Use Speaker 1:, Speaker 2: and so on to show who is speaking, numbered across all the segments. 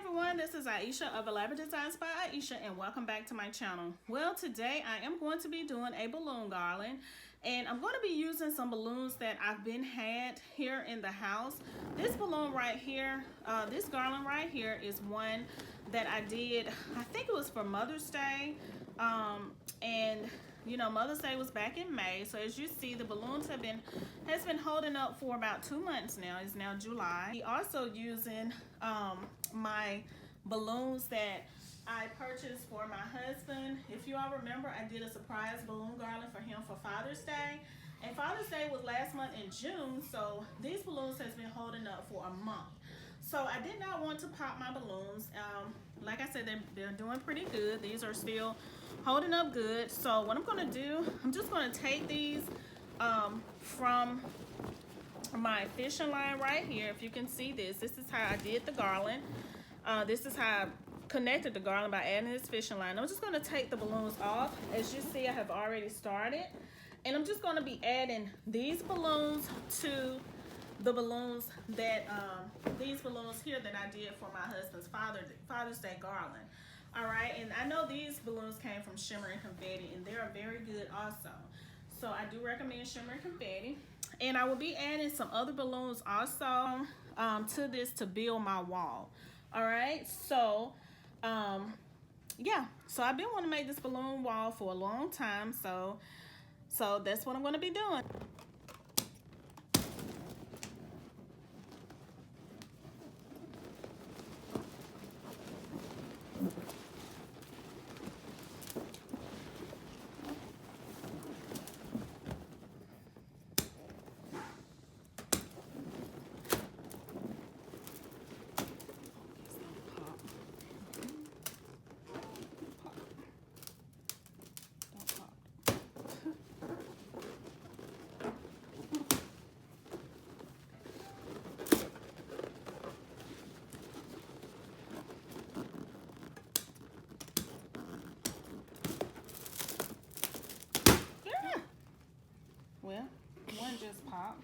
Speaker 1: everyone, this is Ieasha of Elaborate Designs by Ieasha, and welcome back to my channel. Well, today I am going to be doing a balloon garland, and I'm going to be using some balloons that I've been had here in the house. This balloon right here, this garland right here is one that I did, I think it was for Mother's Day, and you know, Mother's Day was back in May, so as you see, the balloons has been holding up for about 2 months now. It's now July. We also using my balloons that I purchased for my husband. If you all remember, I did a surprise balloon garland for him for Father's Day, and Father's Day was last month in June, so these balloons has been holding up for a month. So I did not want to pop my balloons. Like I said, they're doing pretty good. These are still holding up good. So what I'm going to do, I'm just going to take these from my fishing line right here. If you can see this is how I did the garland. This is how I connected the garland by adding this fishing line. I'm just going to take the balloons off. As you see, I have already started. And I'm just going to be adding these balloons to the balloons that these balloons here that I did for my husband's Father's Day garland. All right, and I know these balloons came from Shimmer and Confetti, and they're very good also. So I do recommend Shimmer and Confetti. And I will be adding some other balloons also to this to build my wall. All right, so yeah, so I've been wanting to make this balloon wall for a long time, so that's what I'm going to be doing. Well, one just popped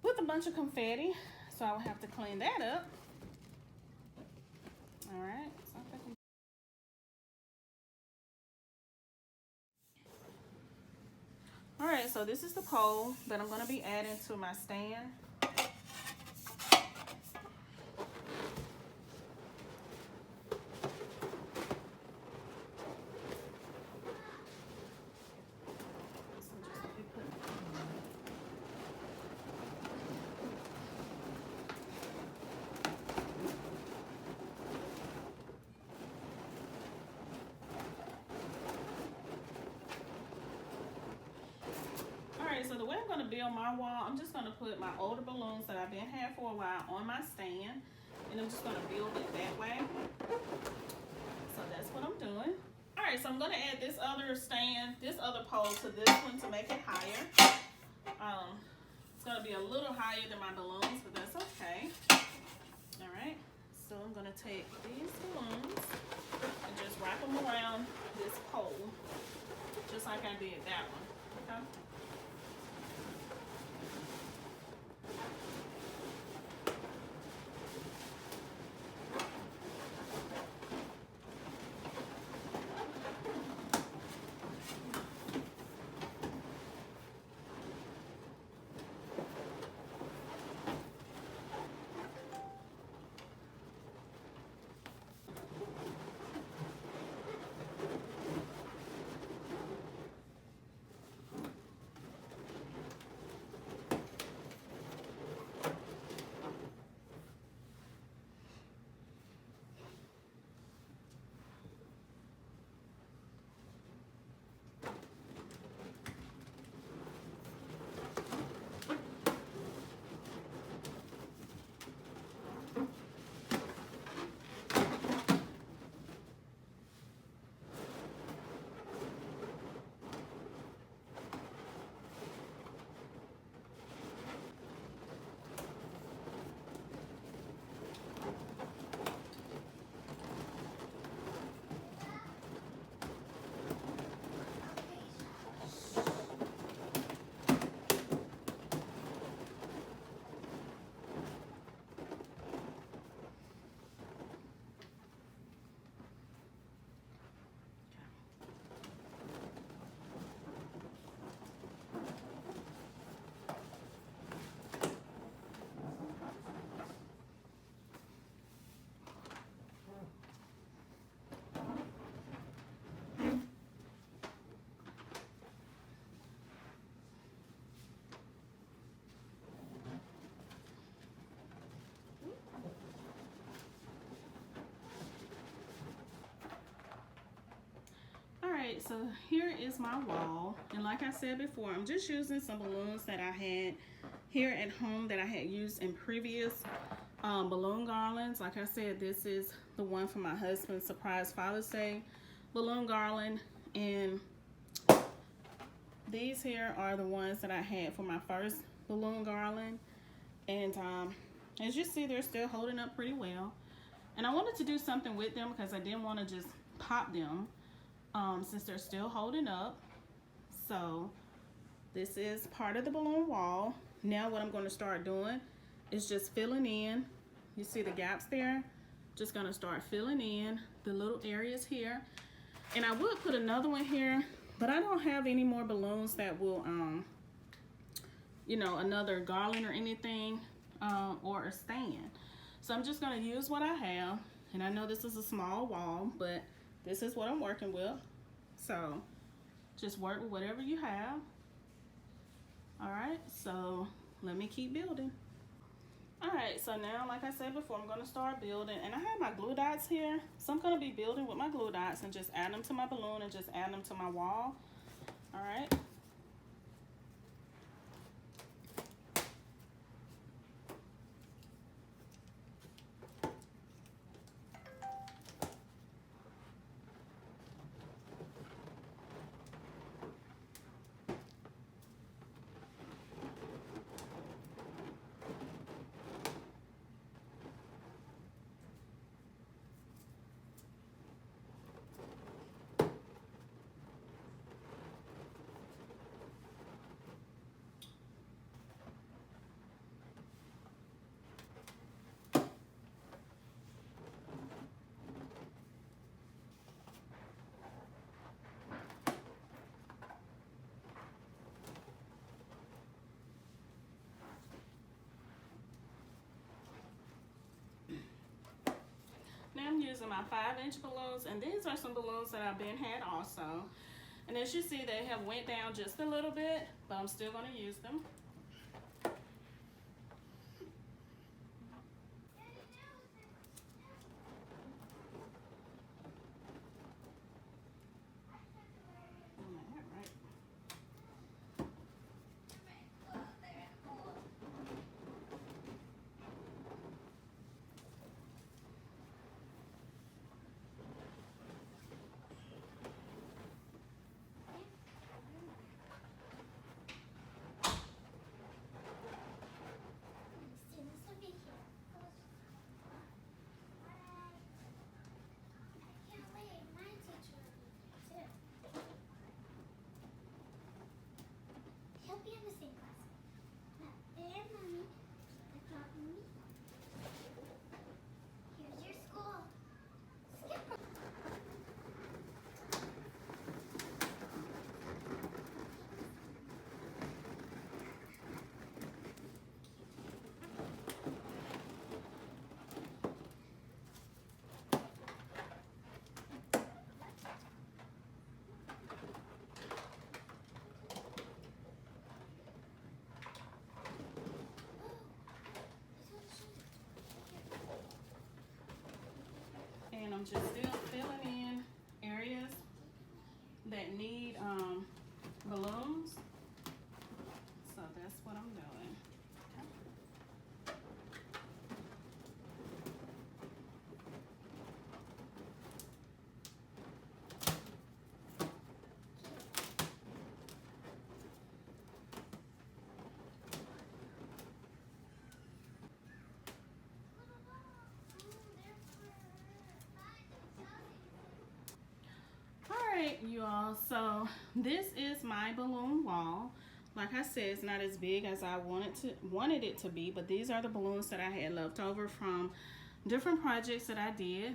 Speaker 1: with a bunch of confetti, so I will have to clean that up. All right, so I think all right, so this is the pole that I'm going to be adding to my stand. So the way I'm going to build my wall, I'm just going to put my older balloons that I've been had for a while on my stand, and I'm just going to build it that way. So that's what I'm doing. All right, so I'm going to add this other stand, this other pole to this one to make it higher. It's going to be a little higher than my balloons, but that's okay. All right, so I'm going to take these balloons and just wrap them around this pole, just like I did that one. Okay. right, so here is my wall, and like I said before, I'm just using some balloons that I had here at home that I had used in previous balloon garlands. Like I said, this is the one for my husband's surprise Father's Day balloon garland, and these here are the ones that I had for my first balloon garland, and as you see, they're still holding up pretty well. And I wanted to do something with them because I didn't want to just pop them since they're still holding up. So this is part of the balloon wall. Now what I'm going to start doing is just filling in. You see the gaps there? Just going to start filling in the little areas here. And I would put another one here, but I don't have any more balloons that will, you know, another garland or anything, or a stand. So I'm just going to use what I have. And I know this is a small wall, but this is what I'm working with. So just work with whatever you have. All right, so let me keep building. All right, so now, like I said before, I'm going to start building. And I have my glue dots here. So I'm going to be building with my glue dots and just add them to my balloon and just add them to my wall. All right. Now I'm using my 5-inch balloons, and these are some balloons that I've been had also. And as you see, they have went down just a little bit, but I'm still going to use them. And I'm just still filling in areas that need balloons. So that's what I'm doing. Alright, you all, so this is my balloon wall. Like I said, it's not as big as I wanted it to be, but these are the balloons that I had left over from different projects that I did,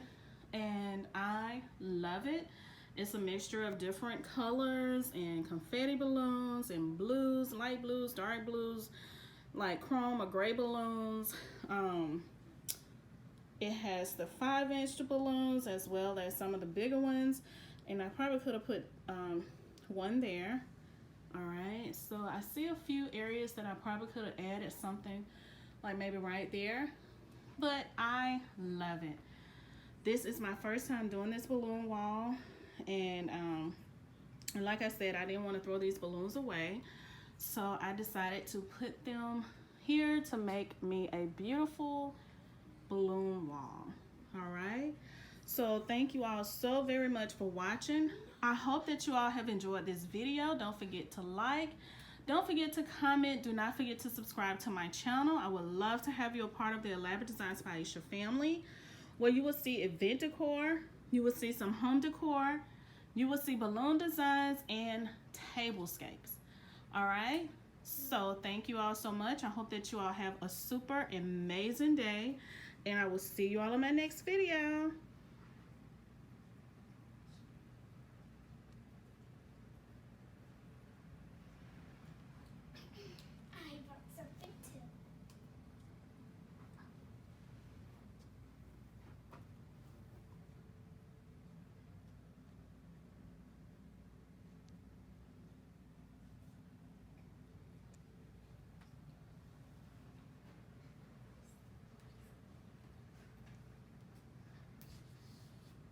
Speaker 1: and I love it. It's a mixture of different colors and confetti balloons and blues, light blues, dark blues, like chrome or gray balloons. It has the 5-inch balloons as well as some of the bigger ones. And I probably could have put one there. All right, so I see a few areas that I probably could have added something like maybe right there, but I love it. This is my first time doing this balloon wall, and And like I said, I didn't want to throw these balloons away. So I decided to put them here to make me a beautiful balloon wall. All right. So thank you all so very much for watching. I hope that you all have enjoyed this video. Don't forget to like. Don't forget to comment. Do not forget to subscribe to my channel. I would love to have you a part of the Elaborate Designs by Ieasha family, where you will see event decor, you will see some home decor, you will see balloon designs, and tablescapes. All right. So thank you all so much. I hope that you all have a super amazing day, and I will see you all in my next video.